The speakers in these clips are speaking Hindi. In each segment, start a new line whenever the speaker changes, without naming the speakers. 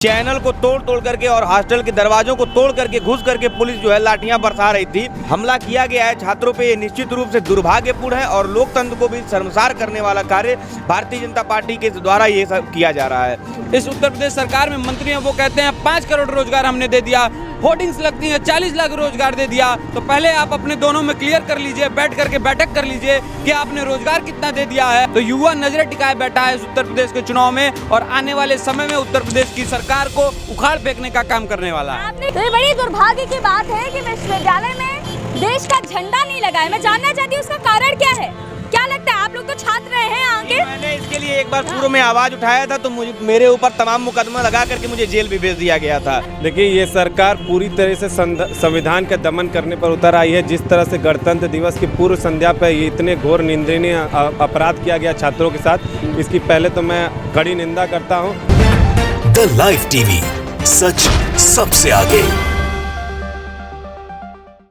चैनल को तोड़ तोड़ करके और हॉस्टल के दरवाजों को तोड़ करके घुस करके पुलिस जो है लाठियां बरसा रही थी। हमला किया गया है छात्रों पे, ये निश्चित रूप से दुर्भाग्यपूर्ण है और लोकतंत्र को भी शर्मसार करने वाला कार्य भारतीय जनता पार्टी के द्वारा ये सब किया जा रहा है।
इस उत्तर प्रदेश सरकार में मंत्री हैं, वो कहते हैं 5 करोड़ रोजगार हमने दे दिया, होर्डिंग्स लगती हैं 40 लाख रोजगार दे दिया। तो पहले आप अपने दोनों में क्लियर कर लीजिए, बैठ करके बैठक कर लीजिए कि आपने रोजगार कितना दे दिया है। तो युवा नजरें टिकाए बैठा है इस उत्तर प्रदेश के चुनाव में और आने वाले समय में उत्तर प्रदेश की सरकार को उखाड़ फेंकने का काम करने वाला है।
तो ये बड़ी दुर्भाग्य की बात है कि विश्वविद्यालय में देश का झंडा नहीं लगा है। मैं जानना चाहती हूँ उसका कारण क्या है, क्या लगता है? आप लोग तो छात्र रहे हैं आगे।
मैंने इसके लिए एक बार पूर्व में आवाज उठाया था तो मेरे ऊपर तमाम मुकदमा लगा करके मुझे जेल भी भेज दिया गया था।
देखिए, ये सरकार पूरी तरह से संविधान का दमन करने पर उतर आई है। जिस तरह से गणतंत्र दिवस की पूर्व संध्या पर ये इतने घोर निंदनीय अपराध किया गया छात्रों के साथ, इसकी पहले तो मैं कड़ी निंदा करता हूँ।
द लाइव टीवी, सच सबसे आगे।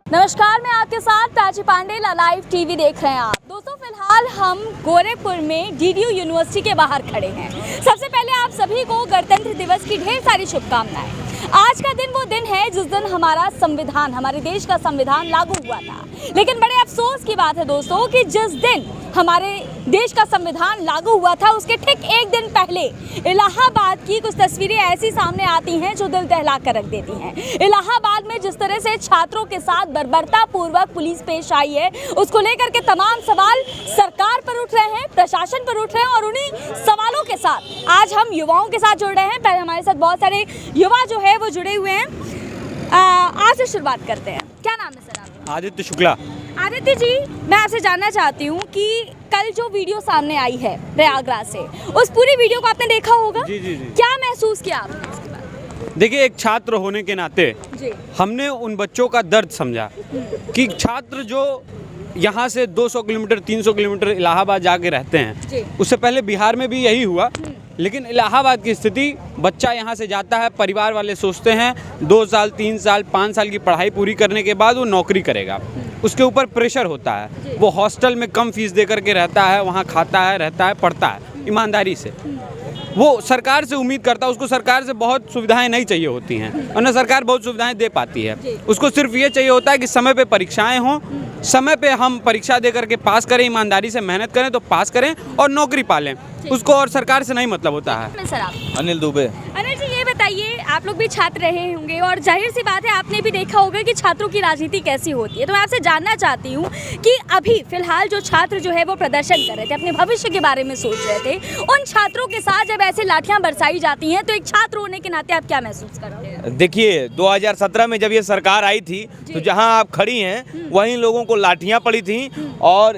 नमस्कार, मैं आपके साथ प्राची पांडे, लाइव टीवी देख रहे हैं आप। दोस्तों, फिलहाल हम गोरखपुर में डीडीयू यूनिवर्सिटी के बाहर खड़े हैं। सबसे पहले आप सभी को गणतंत्र दिवस की ढेर सारी शुभकामनाएं। आज का दिन वो दिन है जिस दिन हमारा संविधान, हमारे देश का संविधान लागू हुआ था। लेकिन बड़े अफसोस की बात है दोस्तों कि जिस दिन हमारे देश का संविधान लागू हुआ था उसके ठीक एक दिन पहले इलाहाबाद की कुछ तस्वीरें ऐसी सामने आती हैं जो दिल दहला कर रख देती हैं। इलाहाबाद में जिस तरह से छात्रों के साथ बर्बरता पूर्वक पुलिस पेश आई है, उसको लेकर के तमाम सवाल सरकार पर उठ रहे हैं, प्रशासन पर उठ रहे हैं और उन्हीं सवालों के साथ आज हम युवाओं के साथ जुड़ रहे हैं। पहले हमारे साथ बहुत सारे युवा जो है वो जुड़े हुए हैं। आज से शुरुआत करते हैं। क्या नाम है सर आपका?
आदित्य शुक्ला।
आदित्य जी, मैं आपसे जानना चाहती हूँ कि कल जो वीडियो सामने आई है प्रयागराज से, उस पूरी वीडियो को आपने देखा होगा।
जी जी जी।
क्या महसूस किया आपने उसके बाद?
देखिए, एक छात्र होने के नाते
जी।
हमने उन बच्चों का दर्द समझा कि छात्र जो यहाँ से 200 किलोमीटर 300 किलोमीटर इलाहाबाद जाके रहते हैं, उससे पहले बिहार में भी यही हुआ। लेकिन इलाहाबाद की स्थिति, बच्चा यहाँ से जाता है, परिवार वाले सोचते हैं 2 साल 3 साल 5 साल की पढ़ाई पूरी करने के बाद वो नौकरी करेगा, उसके ऊपर प्रेशर होता है। वो हॉस्टल में कम फीस दे करके रहता है, वहाँ खाता है, रहता है, पढ़ता है ईमानदारी से। वो सरकार से उम्मीद करता है, उसको सरकार से बहुत सुविधाएं नहीं चाहिए होती हैं और न सरकार बहुत सुविधाएं दे पाती है। उसको सिर्फ ये चाहिए होता है कि समय पे परीक्षाएं हों, समय पे हम परीक्षा दे करके पास करें, ईमानदारी से मेहनत करें तो पास करें और नौकरी पालें। उसको और सरकार से नहीं मतलब होता है।
सर आप?
अनिल दुबे।
अनिल जी, ये बताइए, आप लोग भी छात्र रहे होंगे और जाहिर सी बात है आपने भी देखा होगा कि छात्रों की राजनीति कैसी होती है। तो मैं आपसे जानना चाहती हूँ कि अभी फिलहाल जो छात्र जो है वो प्रदर्शन कर रहे थे, अपने भविष्य के बारे में सोच रहे थे, उन छात्रों के साथ जब ऐसे लाठियां बरसाई जाती हैं तो एक छात्र होने के नाते आप क्या महसूस करते हैं?
देखिए, 2017 में जब ये सरकार आई थी तो जहां आप खड़ी हैं वहीं लोगों को लाठियां पड़ी थी और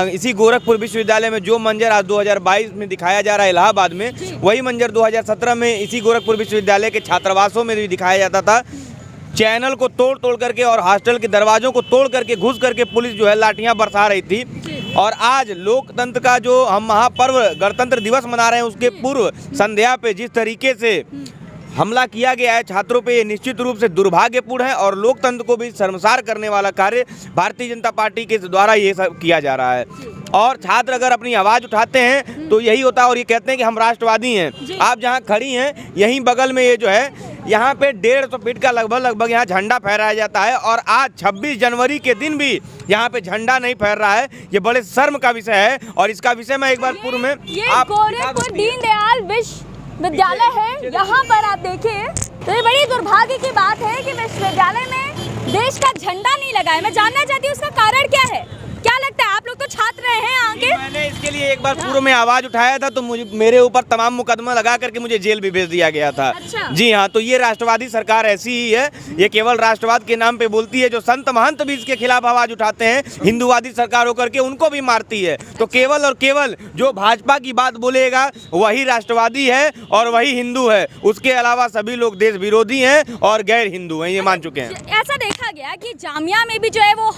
इसी गोरखपुर विश्वविद्यालय में जो मंजर आज 2022 में दिखाया जा रहा है इलाहाबाद में, वही मंजर 2017 में इसी गोरखपुर विश्वविद्यालय के छात्रावासों में भी दिखाया जाता था। चैनल को तोड़ तोड़ करके और हॉस्टल के दरवाजों को तोड़ करके घुस करके पुलिस जो है लाठियां बरसा रही थी। और आज लोकतंत्र का जो हम महापर्व गणतंत्र दिवस मना रहे हैं उसके पूर्व संध्या पे जिस तरीके से हमला किया गया है छात्रों पे, ये निश्चित रूप से दुर्भाग्यपूर्ण है और लोकतंत्र को भी शर्मसार करने वाला कार्य भारतीय जनता पार्टी के द्वारा ये सब किया जा रहा है। और छात्र अगर अपनी आवाज़ उठाते हैं तो यही होता है और ये कहते हैं कि हम राष्ट्रवादी हैं। आप जहां खड़ी हैं यहीं बगल में ये जो है, यहाँ पे 150 फीट का लगभग यहाँ झंडा फहराया जाता है और आज 26 जनवरी के दिन भी यहाँ पे झंडा नहीं फहर रहा है। ये बड़े शर्म का विषय है और इसका विषय मैं एक बार पूर्व में
गोरखपुर दीनदयाल विश्वविद्यालय है, यहाँ पर आप देखिए। तो ये बड़ी दुर्भाग्य की बात है कि विश्वविद्यालय में देश का झंडा नहीं लगा है। मैं जानना चाहती हूँ उसका कारण क्या है, क्या लगता है? आप लोग तो छात्र रहे हैं आगे।
मैंने इसके लिए एक बार पूर्व में आवाज उठाया था तो मेरे ऊपर तमाम मुकदमा लगा करके मुझे जेल भी भेज दिया गया था।
अच्छा। जी
हाँ, तो ये राष्ट्रवादी सरकार ऐसी ही है, ये केवल राष्ट्रवाद के नाम पे बोलती है। जो संत महंत भी इसके खिलाफ आवाज उठाते हैं, हिंदुवादी सरकार होकर के उनको भी मारती है। तो केवल और केवल जो भाजपा की बात बोलेगा वही राष्ट्रवादी है और वही हिंदू है, उसके अलावा सभी लोग देश विरोधी हैं और गैर हिंदू हैं, ये मान चुके हैं।
ऐसा देखा गया कि जामिया में भी जो है वो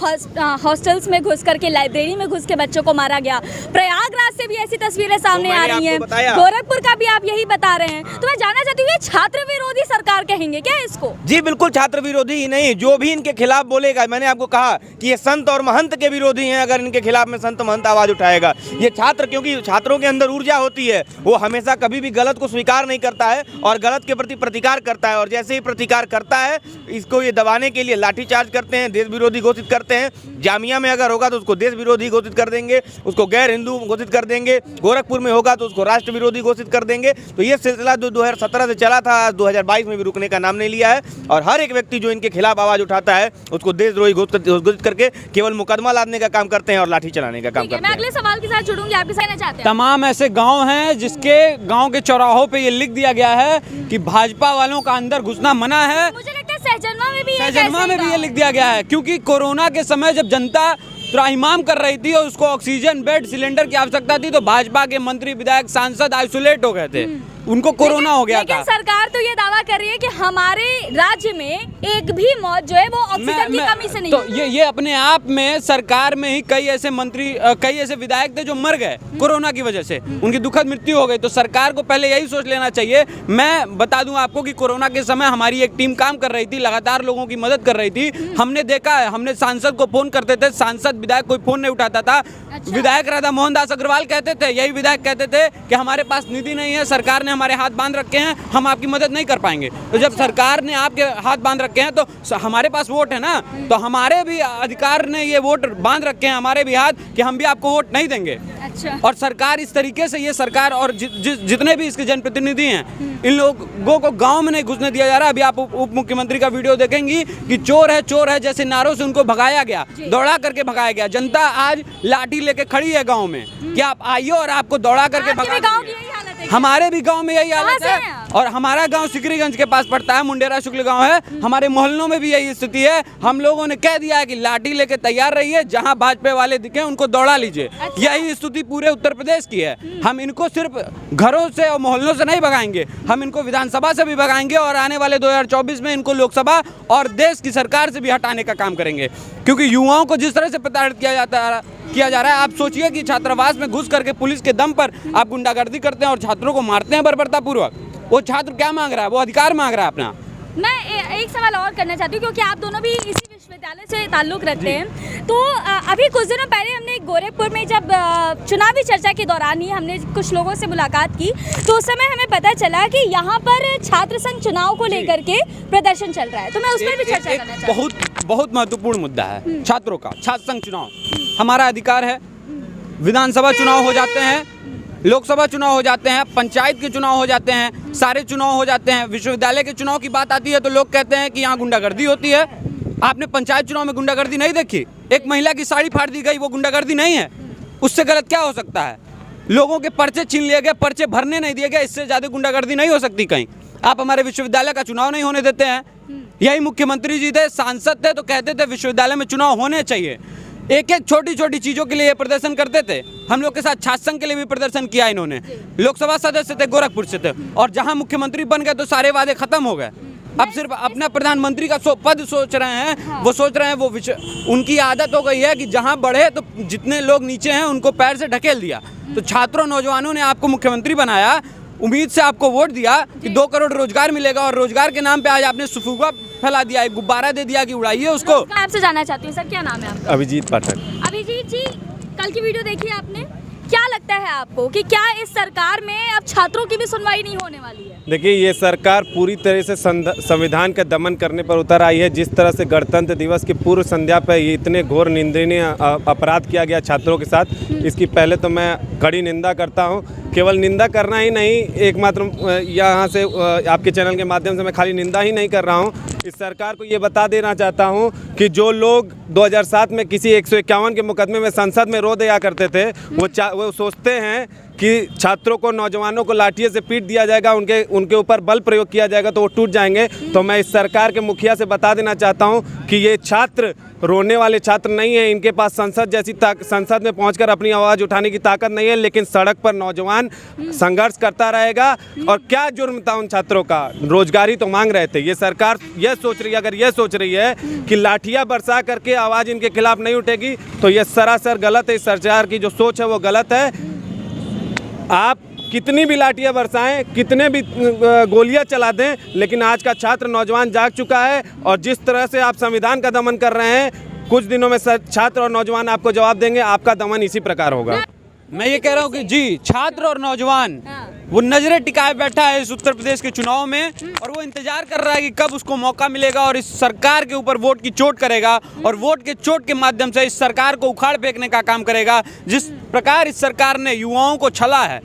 हॉस्टल्स में घुस करके, लाइब्रेरी में घुस के बच्चों को मारा गया। प्रयागराज से भी ऐसी तस्वीरें सामने आ रही हैं, गोरखपुर का भी आप यही बता रहे हैं। तो मैं जानना चाहती हूँ, ये छात्र विरोधी सरकार कहेंगे क्या इसको?
जी बिल्कुल, छात्र विरोधी ही नहीं, जो भी इनके खिलाफ बोलेगा, मैंने आपको कहा कि ये संत और महंत के विरोधी हैं। अगर इनके खिलाफ में संत महंत आवाज उठाएगा, ये छात्र, क्योंकि छात्रों के अंदर ऊर्जा होती है, वो हमेशा कभी भी गलत को स्वीकार नहीं करता है और गलत के प्रति प्रतिकार करता है। और जैसे ही प्रतिकार करता है, इसको ये दबाने के लिए लाठीचार्ज करते हैं, देश विरोधी घोषित करते हैं। जामिया में अगर होगा तो उसको देश विरोधी घोषित कर देंगे, उसको गैर हिंदू घोषित कर देंगे। गोरखपुर में होगा तो उसको राष्ट्र विरोधी घोषित कर देंगे। तो ये सिलसिला जो 2017 से चला था, 2022 में भी रुकने का नाम नहीं लिया है। और हर एक व्यक्ति जो इनके खिलाफ आवाज उठाता है, उसको देशद्रोही घोषित करके केवल मुकदमा लादने का काम करते हैं और लाठी चलाने का काम करते
मैं
हैं।
अगले सवाल के साथ जुड़ूंगी, आप भी कहना चाहते हैं?
तमाम ऐसे गांव हैं जिसके गांव के चौराहों पे ये लिख दिया गया है कि भाजपा वालों का अंदर घुसना मना है।
मुझे लगता है सहजनवा में भी
सहजनवा में भी ये लिख दिया गया है, क्योंकि कोरोना के समय जब जनता त्राहिमाम कर रही थी और उसको ऑक्सीजन बेड सिलेंडर की आवश्यकता थी, तो भाजपा के मंत्री विधायक सांसद आइसोलेट हो गए थे, उनको कोरोना हो गया था।
लेकिन सरकार तो ये दावा कर रही है कि हमारे राज्य में एक भी मौत जो है वो ऑक्सीजन की कमी से नहीं
तो
हुई।
ये अपने आप में सरकार में ही कई ऐसे मंत्री कई ऐसे विधायक थे जो मर गए कोरोना की वजह से, उनकी दुखद मृत्यु हो गई। तो सरकार को पहले यही सोच लेना चाहिए। मैं बता दूं आपको कि कोरोना के समय हमारी एक टीम काम कर रही थी, लगातार लोगों की मदद कर रही थी। हमने देखा है, हमने सांसद को फोन करते थे, सांसद विधायक कोई फोन नहीं उठाता था। विधायक राधा मोहन दास अग्रवाल कहते थे, यही विधायक कहते थे कि हमारे पास निधि नहीं है, सरकार ने हमारे हाथ बांध रखे हैं, हम आपकी मदद नहीं कर पाएंगे। तो जब सरकार ने आपके हाथ बांध रखे हैं तो हमारे पास वोट है ना, तो हमारे भी अधिकार ने ये वोट बांध रखे हैं हमारे भी हाथ कि हम भी आपको वोट नहीं देंगे।
अच्छा।
और सरकार इस तरीके से, ये सरकार और जितने भी इसके जनप्रतिनिधि हैं, इन लोगों को गांव में नहीं घुसने दिया जा रहा। अभी आप उप मुख्यमंत्री का वीडियो देखेंगी कि चोर है जैसे नारों से उनको भगाया गया, दौड़ा करके भगाया गया। जनता आज लाठी लेके खड़ी है गांव में कि आप आइए और आपको दौड़ा करके भगा देंगे। हमारे भी गांव में यही हालत है। और हमारा गांव सिकरीगंज के पास पड़ता है, मुंडेरा शुक्ल गांव है। हमारे मोहल्लों में भी यही स्थिति है। हम लोगों ने कह दिया है कि लाठी लेके तैयार रहिए, जहां भाजपा वाले दिखे उनको दौड़ा लीजिए। यही स्थिति पूरे उत्तर प्रदेश की है। हम इनको सिर्फ घरों से और मोहल्लों से नहीं भगाएंगे, हम इनको विधानसभा से भी भगाएंगे और आने वाले 2024 में इनको लोकसभा और देश की सरकार से भी हटाने का काम करेंगे। क्योंकि युवाओं को जिस तरह से प्रताड़ित किया जा रहा है, आप सोचिए कि छात्रावास में घुस करके पुलिस के दम पर आप गुंडागर्दी करते हैं और छात्रों को मारते हैं बर्बरतापूर्वक। वो छात्र क्या मांग रहा है? वो अधिकार मांग रहा है अपना।
मैं एक सवाल और करना चाहती हूँ, क्योंकि आप दोनों भी इसी विश्वविद्यालय से ताल्लुक़ रखते हैं। तो अभी कुछ दिनों पहले हमने गोरखपुर में जब चुनावी चर्चा के दौरान ही हमने कुछ लोगों से मुलाकात की, तो उस समय हमें पता चला कि यहाँ पर छात्र संघ चुनाव को लेकर के प्रदर्शन चल रहा है। तो मैं उस पर भी चर्चा करना चाहती हूँ।
बहुत महत्वपूर्ण मुद्दा है छात्रों का। छात्र संघ चुनाव हमारा अधिकार है। विधानसभा चुनाव हो जाते हैं, लोकसभा चुनाव हो जाते हैं, पंचायत के चुनाव हो जाते हैं, सारे चुनाव हो जाते हैं। विश्वविद्यालय के चुनाव की बात आती है तो लोग कहते हैं कि यहाँ गुंडागर्दी होती है। आपने पंचायत चुनाव में गुंडागर्दी नहीं देखी? एक महिला की साड़ी फाड़ दी गई, वो गुंडागर्दी नहीं है? उससे गलत क्या हो सकता है? लोगों के पर्चे छीन लिए गए, पर्चे भरने नहीं दिए गए, इससे ज़्यादा गुंडागर्दी नहीं हो सकती कहीं। आप हमारे विश्वविद्यालय का चुनाव नहीं होने देते हैं। यही मुख्यमंत्री जी थे, सांसद थे, तो कहते थे विश्वविद्यालय में चुनाव होने चाहिए। एक एक छोटी छोटी चीज़ों के लिए ये प्रदर्शन करते थे। हम लोग के साथ छात्र संघ के लिए भी प्रदर्शन किया इन्होंने। लोकसभा सदस्य थे, गोरखपुर से थे, और जहां मुख्यमंत्री बन गए तो सारे वादे खत्म हो गए। अब सिर्फ अपना प्रधानमंत्री का पद सोच रहे हैं। वो सोच रहे हैं, वो उनकी आदत हो गई है कि जहां बढ़े तो जितने लोग नीचे हैं उनको पैर से ढकेल दिया। तो छात्रों, नौजवानों ने आपको मुख्यमंत्री बनाया, उम्मीद से आपको वोट दिया कि 2 करोड़ रोजगार मिलेगा, और रोजगार के नाम पे आज आपने सुफुगा फैला दिया, एक गुब्बारा दे दिया कि उड़ाइए उसको।
मैं आपसे जानना चाहती हूँ सर, क्या नाम है आपका?
अभिजीत पाठक।
अभिजीत जी, कल की वीडियो देखी आपने, क्या लगता है आपको कि क्या इस सरकार में अब छात्रों की भी सुनवाई नहीं होने वाली है?
देखिए, ये सरकार पूरी तरह से संविधान का दमन करने पर उतर आई है। जिस तरह से गणतंत्र दिवस की पूर्व संध्या पर ये इतने घोर निंदनीय अपराध किया गया छात्रों के साथ, इसकी पहले तो मैं कड़ी निंदा करता हूँ। केवल निंदा करना ही नहीं, एकमात्र यहाँ से आपके चैनल के माध्यम से मैं खाली निंदा ही नहीं कर रहा हूँ, इस सरकार को ये बता देना चाहता हूँ कि जो लोग 2007 में किसी 151 के मुकदमे में संसद में रो दिया करते थे, वो सोचते हैं कि छात्रों को, नौजवानों को लाठियों से पीट दिया जाएगा, उनके ऊपर बल प्रयोग किया जाएगा तो वो टूट जाएंगे। तो मैं इस सरकार के मुखिया से बता देना चाहता हूं कि ये छात्र रोने वाले छात्र नहीं है। इनके पास संसद में पहुंचकर अपनी आवाज़ उठाने की ताकत नहीं है, लेकिन सड़क पर नौजवान संघर्ष करता रहेगा। और क्या जुर्म था उन छात्रों का? रोजगारी तो मांग रहे थे। ये सरकार यह सोच रही है, अगर यह सोच रही है कि लाठियाँ बरसा करके आवाज़ इनके खिलाफ नहीं उठेगी, तो यह सरासर गलत है। इस सरकार की जो सोच है वो गलत है। आप कितनी भी लाठियां बरसाएं, कितने भी गोलियां चला दें, लेकिन आज का छात्र नौजवान जाग चुका है। और जिस तरह से आप संविधान का दमन कर रहे हैं, कुछ दिनों में छात्र और नौजवान आपको जवाब देंगे, आपका दमन इसी प्रकार होगा।
मैं ये कह रहा हूँ कि जी, छात्र और नौजवान वो नजरें टिकाए बैठा है इस उत्तर प्रदेश के चुनाव में, और वो इंतजार कर रहा है कि कब उसको मौका मिलेगा और इस सरकार के ऊपर वोट की चोट करेगा, और वोट के चोट के माध्यम से इस सरकार को उखाड़ फेंकने का काम करेगा। जिस प्रकार इस सरकार ने युवाओं को छला है,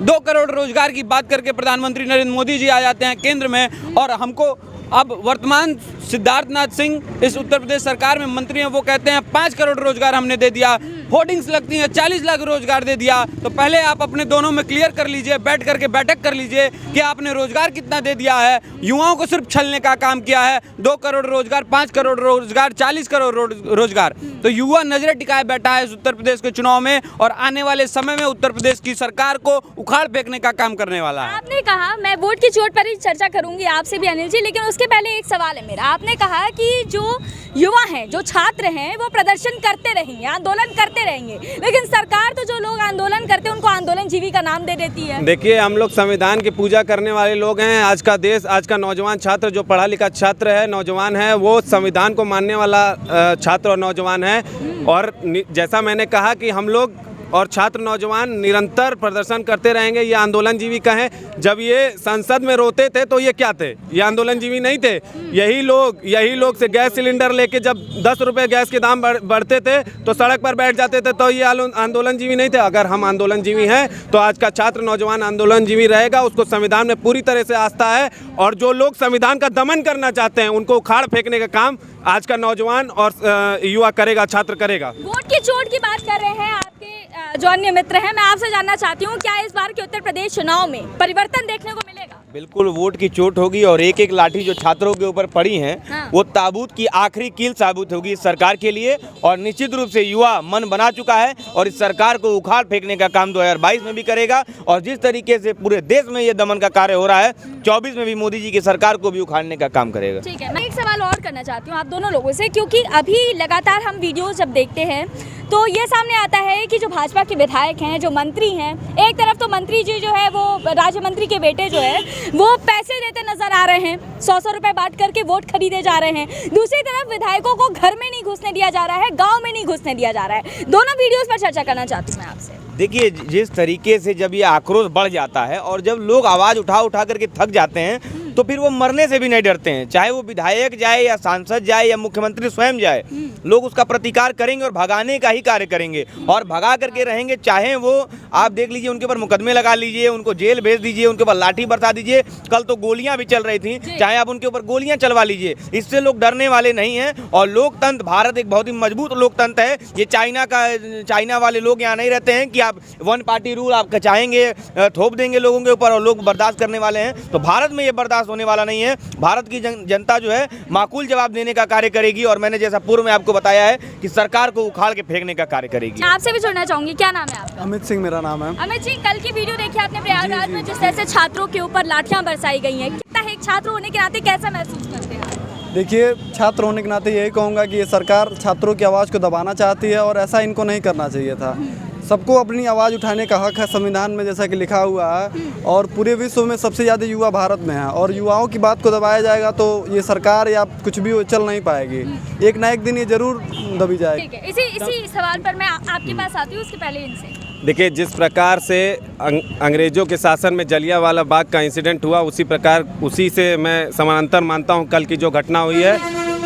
2 करोड़ रोजगार की बात करके प्रधानमंत्री नरेंद्र मोदी जी आ जाते हैं केंद्र में, और हमको अब वर्तमान सिद्धार्थनाथ सिंह इस उत्तर प्रदेश सरकार में मंत्री हैं, वो कहते हैं 5 करोड़ रोजगार हमने दे दिया, होर्डिंग्स लगती हैं 40 लाख रोजगार दे दिया। तो पहले आप अपने दोनों में क्लियर कर लीजिए, बैठ करके बैठक कर लीजिए कि आपने रोजगार कितना दे दिया है। युवाओं को सिर्फ छलने का काम किया है। 2 करोड़ रोजगार, 5 करोड़ रोजगार, 40 करोड़ रोजगार। तो युवा नजरें टिकाए बैठा है इस उत्तर प्रदेश के चुनाव में, और आने वाले समय में उत्तर प्रदेश की सरकार को उखाड़ फेंकने का काम करने वाला है।
आपने कहा, मैं वोट की चोट पर ही चर्चा करूंगी आपसे भी अनिल जी, लेकिन उसके पहले एक सवाल है मेरा। आपने कहा कि जो युवा हैं, जो छात्र हैं, वो प्रदर्शन करते रहेंगे, आंदोलन करते रहेंगे, लेकिन सरकार तो जो लोग आंदोलन करते हैं उनको आंदोलन जीवी का नाम दे देती है।
देखिए, हम लोग संविधान की पूजा करने वाले लोग हैं। आज का देश, आज का नौजवान छात्र, जो पढ़ा लिखा छात्र है, नौजवान है, वो संविधान को मानने वाला छात्र और नौजवान है। और जैसा मैंने कहा कि हम लोग और छात्र नौजवान निरंतर प्रदर्शन करते रहेंगे। ये आंदोलन जीवी कहें, जब ये संसद में रोते थे तो ये क्या थे? ये आंदोलन जीवी नहीं थे। यही लोग से गैस सिलेंडर लेके जब 10 रुपये गैस के दाम बढ़ते थे तो सड़क पर बैठ जाते थे, तो ये आंदोलन जीवी नहीं थे। अगर हम आंदोलन जीवी हैं तो आज का छात्र नौजवान आंदोलन जीवी रहेगा। उसको संविधान में पूरी तरह से आस्था है, और जो लोग संविधान का दमन करना चाहते हैं उनको उखाड़ फेंकने का काम आज का नौजवान और युवा करेगा, छात्र करेगा।
वोट की चोट की बात कर रहे हैं आपके जो अन्य मित्र हैं, मैं आपसे जानना चाहती हूँ, क्या इस बार के उत्तर प्रदेश चुनाव में परिवर्तन देखने को मिलेगा?
बिल्कुल वोट की चोट होगी, और एक एक लाठी जो छात्रों के ऊपर पड़ी हैं,
हाँ।
वो ताबूत की आखिरी कील साबित होगी इस सरकार के लिए। और निश्चित रूप से युवा मन बना चुका है और इस सरकार को उखाड़ फेंकने का काम 2022 में भी करेगा। और जिस तरीके से पूरे देश में ये दमन का कार्य हो रहा है, 24 में भी मोदी जी की सरकार को भी उखाड़ने का काम करेगा।
ठीक है, मैं एक सवाल और करना चाहती हूँ आप दोनों लोगों से, क्योंकि अभी लगातार हम वीडियो जब देखते हैं तो ये सामने आता है कि जो भाजपा के विधायक हैं, जो मंत्री हैं, एक तरफ तो मंत्री जी जो है वो राज्य मंत्री के बेटे जो है वो पैसे देते नजर आ रहे हैं, 100 रुपए बांट करके वोट खरीदे जा रहे हैं। दूसरी तरफ विधायकों को घर में नहीं घुसने दिया जा रहा है, गांव में नहीं घुसने दिया जा रहा है। दोनों वीडियोस पर चर्चा करना चाहती हूँ मैं आपसे।
देखिए, जिस तरीके से जब ये आक्रोश बढ़ जाता है और जब लोग आवाज़ उठा उठा करके थक जाते हैं, तो फिर वो मरने से भी नहीं डरते हैं। चाहे वो विधायक जाए या सांसद जाए या मुख्यमंत्री स्वयं जाए, लोग उसका प्रतिकार करेंगे और भगाने का ही कार्य करेंगे और भगा करके रहेंगे। चाहे वो आप देख लीजिए, उनके ऊपर मुकदमे लगा लीजिए, उनको जेल भेज दीजिए, उनके ऊपर लाठी बरसा दीजिए। कल तो गोलियां भी चल रही थी, चाहे आप उनके ऊपर गोलियां चलवा लीजिए। इससे लोग डरने वाले नहीं हैं। और लोकतंत्र, भारत एक बहुत ही मजबूत लोकतंत्र है। ये चाइना वाले लोग यहाँ नहीं रहते हैं कि आप 1 पार्टी रूल आप चाहेंगे थोप देंगे लोगों के ऊपर और लोग बर्दाश्त करने वाले हैं। तो भारत में ये बर्दाश्त होने वाला नहीं है। भारत की जनता जो है माकूल जवाब देने का कार्य करेगी, और मैंने जैसा पूर्व में आपको बताया है कि सरकार को उखाड़ के फेंकने का कार्य करेगी।
आपसे भी जुड़ना चाहूंगी, क्या नाम है आपका?
अमित सिंह मेरा नाम है।
अमित जी, कल की वीडियो देखी आपने प्रयागराज में, जिस तरह से छात्रों के ऊपर लाठियां बरसाई गई हैं, कितना एक छात्र होने के नाते कैसा महसूस करते हैं?
देखिए, छात्र होने के नाते यही कहूँगा कि ये सरकार छात्रों की आवाज़ को दबाना चाहती है, और ऐसा इनको नहीं करना चाहिए था। सबको अपनी आवाज़ उठाने का हक है संविधान में, जैसा कि लिखा हुआ है। और पूरे विश्व में सबसे ज़्यादा युवा भारत में है, और युवाओं की बात को दबाया जाएगा तो ये सरकार या कुछ भी चल नहीं पाएगी। एक ना एक दिन ये जरूर दबी जाएगी।
ठीक है, इसी सवाल पर मैं आपके पास आती हूँ, उसके पहले इनसे।
देखिए, जिस प्रकार से अंग्रेज़ों के शासन में जलियांवाला बाग का इंसिडेंट हुआ, उसी से मैं समानांतर मानता हूं कल की जो घटना हुई है।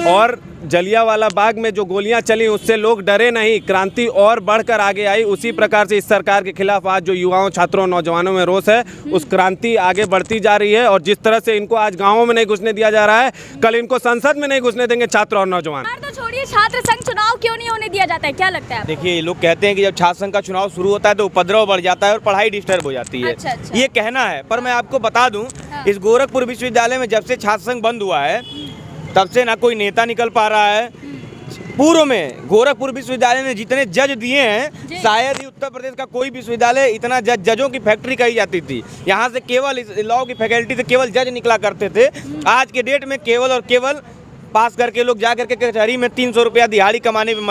और जलियांवाला बाग में जो गोलियां चली, उससे लोग डरे नहीं, क्रांति और बढ़कर आगे आई। उसी प्रकार से इस सरकार के खिलाफ आज जो युवाओं, छात्रों, नौजवानों में रोष है, उस क्रांति आगे बढ़ती जा रही है। और जिस तरह से इनको आज गाँवों में नहीं घुसने दिया जा रहा है, कल इनको संसद में नहीं घुसने देंगे छात्र और नौजवान।
तो छोड़िए, छात्र संघ चुनाव क्यों नहीं होने दिया जाता है, क्या लगता है?
देखिए, लोग कहते हैं कि जब छात्र संघ का चुनाव शुरू होता है तो उपद्रव बढ़ जाता है और पढ़ाई डिस्टर्ब हो जाती है।
अच्छा।
ये कहना है, पर मैं आपको बता दूं, इस गोरखपुर विश्वविद्यालय में जब से छात्र संघ बंद हुआ है, तब से ना कोई नेता निकल पा रहा है। पूर्व में गोरखपुर विश्वविद्यालय ने जितने जज दिए हैं, शायद ही उत्तर प्रदेश का कोई विश्वविद्यालय इतना जजों की फैक्ट्री कही जाती थी। यहाँ से केवल लॉ की फैकल्टी से केवल जज निकला करते थे। आज के डेट में केवल और केवल पास करके लोग जा करके कचहरी में 300 रुपया दिहाड़ी कमाने में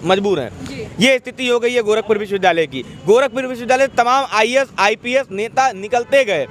मजबूर हैं। ये स्थिति हो गई है गोरखपुर विश्वविद्यालय की। गोरखपुर विश्वविद्यालय तमाम IAS IPS नेता निकलते गए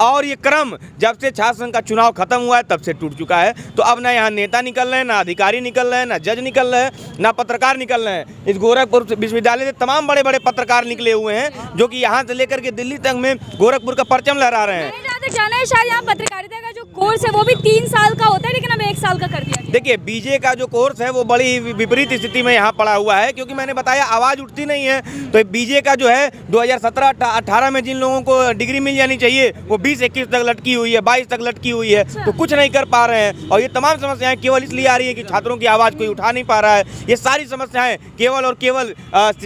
और ये क्रम जब से छात्र संघ का चुनाव खत्म हुआ है तब से टूट चुका है। तो अब ना यहाँ नेता निकल रहे हैं, ना अधिकारी निकल रहे हैं, ना जज निकल रहे हैं, ना पत्रकार निकल रहे हैं। इस गोरखपुर विश्वविद्यालय से तमाम बड़े बड़े पत्रकार निकले हुए हैं जो कि यहाँ से लेकर के दिल्ली तक में गोरखपुर का परचम लहरा रहे हैं।
जाना है शायद यहाँ पत्रकारिता का जो कोर्स है वो भी 3 साल का होता है, लेकिन अब 1 साल का कर दिया गया।
देखिए बीजे का जो कोर्स है वो बड़ी विपरीत स्थिति में यहाँ पड़ा हुआ है, क्योंकि मैंने बताया आवाज़ उठती नहीं है। तो बीजे का जो है 2017-18 में जिन लोगों को डिग्री मिल जानी चाहिए वो 20-21 तक लटकी हुई है, 22 तक लटकी हुई है, तो कुछ नहीं कर पा रहे हैं। और ये तमाम समस्याएं केवल इसलिए आ रही है कि छात्रों की आवाज़ कोई उठा नहीं पा रहा है। ये सारी समस्याएं केवल और केवल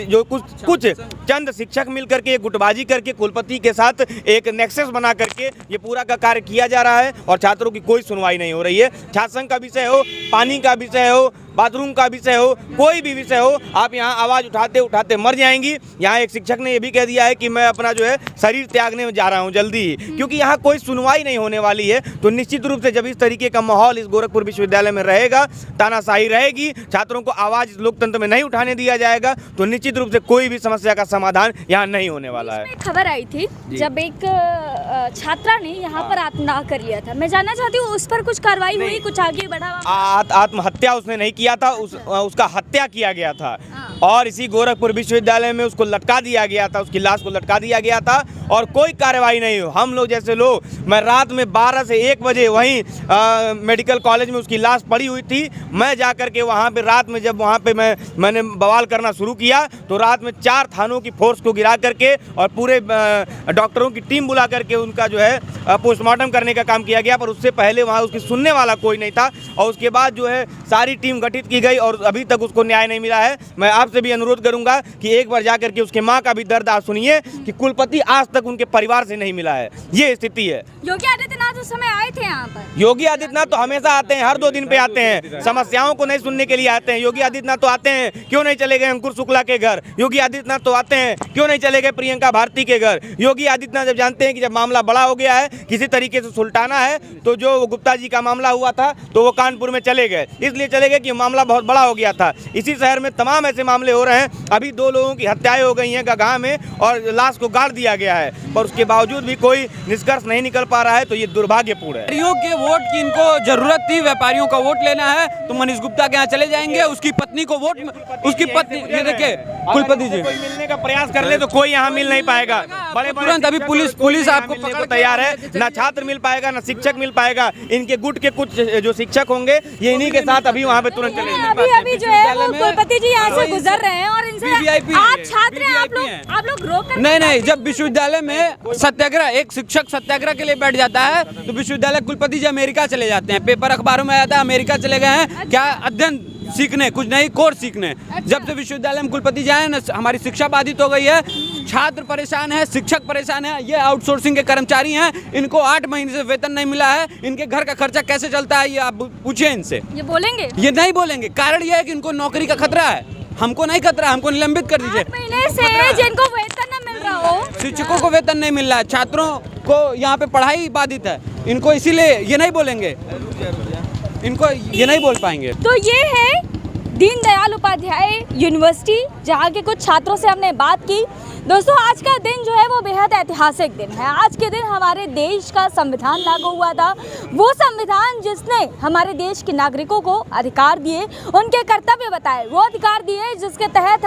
जो कुछ चंद शिक्षक मिल करके गुटबाजी करके कुलपति के साथ एक नेक्सस बना करके ये पूरा का कार्य किया जा रहा है और छात्रों की कोई सुनवाई नहीं हो रही है। छात्र संघ का विषय हो, पानी का विषय हो, बाथरूम का विषय हो, कोई भी विषय हो, आप यहाँ आवाज़ उठाते उठाते मर जाएंगी। यहाँ एक शिक्षक ने ये भी कह दिया है कि मैं अपना जो है शरीर त्यागने जा रहा हूँ जल्दी ही, क्योंकि यहाँ कोई सुनवाई नहीं होने वाली है। तो निश्चित रूप से जब इस तरीके का माहौल इस गोरखपुर विश्वविद्यालय में रहेगा, तानाशाही रहेगी, छात्रों को आवाज़ लोकतंत्र में नहीं उठाने दिया जाएगा, तो निश्चित रूप से कोई भी समस्या का समाधान यहाँ नहीं होने वाला है।
खबर आई थी जब एक छात्रा ने यहाँ पर आत्मदाह कर लिया था, मैं जानना चाहती हूँ उस पर कुछ कार्रवाई हुई, कुछ आगे बढ़ा?
आत्महत्या उसने नहीं किया था, उसका हत्या किया गया था और इसी गोरखपुर विश्वविद्यालय में उसको लटका दिया गया था, उसकी लाश को लटका दिया गया था और कोई कार्रवाई नहीं हुई। हम लोग जैसे लोग, मैं रात में 12 से 1 बजे वहीं मेडिकल कॉलेज में उसकी लाश पड़ी हुई थी। मैं जा कर के वहाँ पे रात में जब वहाँ पे मैंने बवाल करना शुरू किया तो रात में 4 थानों की फोर्स को गिरा करके और पूरे डॉक्टरों की टीम बुला करके उनका जो है पोस्टमार्टम करने का काम किया गया, पर उससे पहले वहाँ उसकी सुनने वाला कोई नहीं था। और उसके बाद जो है सारी टीम गठित की गई और अभी तक उसको न्याय नहीं मिला है। मैं आपसे भी अनुरोध करूंगा कि एक बार जाकर के उसके माँ का भी दर्द आप सुनिए कि कुलपति आज तक उनके परिवार से नहीं मिला है। ये स्थिति है।
योगी आदित्यनाथ उस समय आए थे यहाँ पर?
योगी आदित्यनाथ तो हमेशा आते हैं, हर 2 दिन पे आते हैं, समस्याओं को नहीं सुनने के लिए आते हैं। योगी आदित्यनाथ तो आते हैं, क्यों नहीं चले गए अंकुर शुक्ला के घर? योगी आदित्यनाथ तो आते हैं, क्यों नहीं चले गए प्रियंका भारती के घर? योगी आदित्यनाथ जब जानते हैं कि जब मामला बड़ा हो गया है, किसी तरीके से सुलटाना है, तो जो गुप्ता जी का मामला हुआ था तो वो कानपुर में चले गए, इसलिए चले गए कि मामला बहुत बड़ा हो गया था। इसी शहर में तमाम ऐसे मामले हो रहे हैं। अभी 2 लोगों की हत्याएं हो गई हैं गगहा में और लाश को गाड़ दिया गया है, पर उसके बावजूद भी कोई निष्कर्ष नहीं निकल पा रहा है, तो ये दुर्भाग्यपूर्ण है।
व्यापारियों के वोट की इनको जरूरत थी, व्यापारियों का वोट लेना है तो मनीष गुप्ता के यहाँ चले जाएंगे, उसकी पत्नी को वोट, उसकी पत्नी, ये देखिए कुलपति जी
कोई मिलने का प्रयास कर ले तो कोई यहाँ मिल नहीं पाएगा। बड़े
तुरंत अभी पुलिस आपको
मिलने को तैयार है, ना छात्र मिल पाएगा ना शिक्षक मिल पाएगा। इनके गुट के कुछ जो शिक्षक होंगे ये इन्हीं के साथ अभी वहाँ पे तुरंत चले जाएंगे।
अभी जो है वो कुलपति जी यहाँ से गुजर रहे हैं और इनसे आप छात्र हैं, आप लोग रोक कर
नहीं, जब विश्वविद्यालय में सत्याग्रह, एक शिक्षक सत्याग्रह के लिए बैठ जाता है तो विश्वविद्यालय कुलपति जी अमेरिका चले जाते हैं। पेपर अखबारों में आता है अमेरिका चले गए हैं, क्या अध्ययन सीखने, कुछ नहीं कोर्स सीखने। जब से विश्वविद्यालय में कुलपति जाए ना, हमारी शिक्षा बाधित हो गई है, छात्र परेशान है, शिक्षक परेशान है। ये आउटसोर्सिंग के कर्मचारी हैं, इनको 8 महीने से वेतन नहीं मिला है, इनके घर का खर्चा कैसे चलता है ये आप पूछिए इनसे।
ये बोलेंगे?
ये नहीं बोलेंगे। कारण ये है कि इनको नौकरी का खतरा है। हमको नहीं खतरा, हमको निलंबित कर दीजिए।
8 महीने से जिनको वेतन न मिल रहा हो,
शिक्षकों को वेतन नहीं मिल रहा है, छात्रों को यहाँ पे पढ़ाई बाधित है, इनको इसीलिए ये नहीं बोलेंगे, इनको ये नहीं बोल पाएंगे।
तो ये है दीनदयाल उपाध्याय यूनिवर्सिटी, जहाँ के कुछ छात्रों से हमने बात की। दोस्तों आज का दिन जो है वो बेहद ऐतिहासिक दिन है। आज के दिन हमारे देश का संविधान लागू हुआ था, वो संविधान जिसने हमारे देश के नागरिकों को अधिकार दिए, उनके कर्तव्य बताए, वो अधिकार दिए जिसके तहत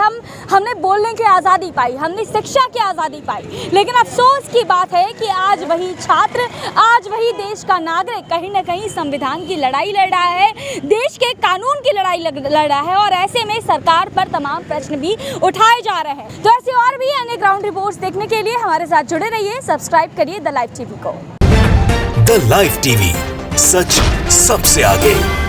हमने बोलने की आज़ादी पाई, हमने शिक्षा की आज़ादी पाई। लेकिन अफसोस की बात है कि आज वही छात्र, आज वही देश का नागरिक कहीं ना कहीं संविधान की लड़ाई लड़ रहा है, देश के कानून की लड़ाई लड़ रहा है और ऐसे में सरकार पर तमाम प्रश्न भी उठाए जा रहे हैं। तो ऐसे और भी ग्राउंड रिपोर्ट्स देखने के लिए हमारे साथ जुड़े रहिए, सब्सक्राइब करिए द लाइव टीवी को।
द लाइव टीवी, सच सबसे आगे।